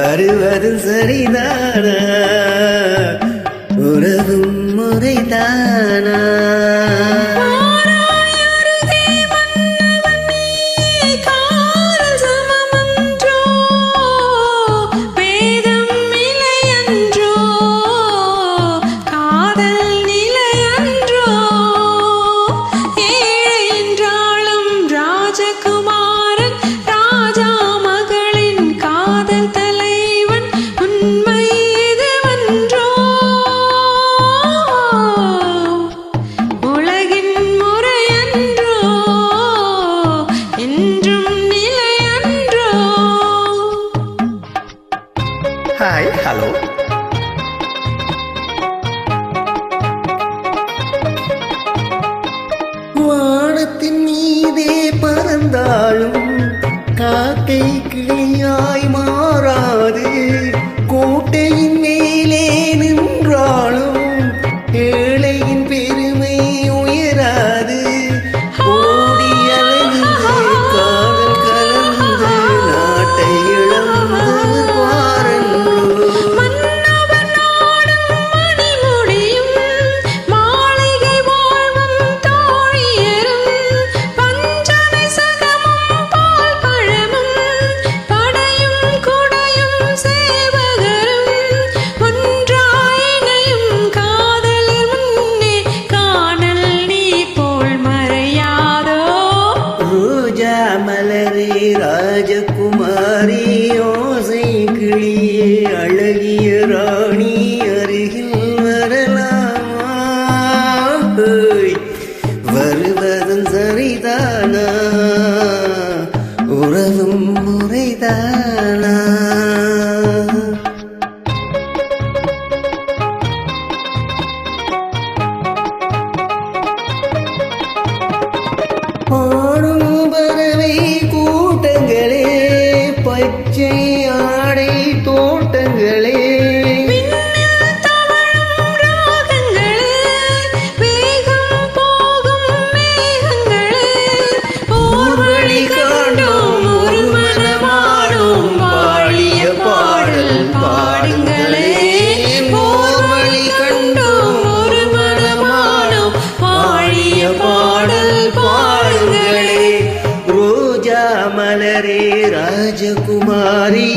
வருவதும் சரிதானா, உறவும் முறைதானா? Hi hello. வானத்தின் மீதே பறந்தாலும் காக்கை கிளியாய் மாறாது, கோட்டையின் மேலே நின்றாலும் ஏழையின் பெருமை உயராது. ஓடி அலைந்து காதல் கலந்து நாட்டை இழந்தவர் பாரன்றோ. மலரே ராஜகுமாரி, ஓசை கிளியே அழகிய ராணி, அருகில் வரலாமா? வருவதும் சரிதானா, உறவும் முறைதானா? பறவை கூட்டங்களே, பச்சை ஆடை தோட்டங்களே, ஊர்வழி காண்டோம் ஒரு மனமாடும் பாடிய பாடல் பாடுங்களே. ஊர்வழி கண்டோம் ஒரு மனமாடும் பாடிய பாடல் பாடுங்களே. ரோஜா மலரே ராஜகுமாரி,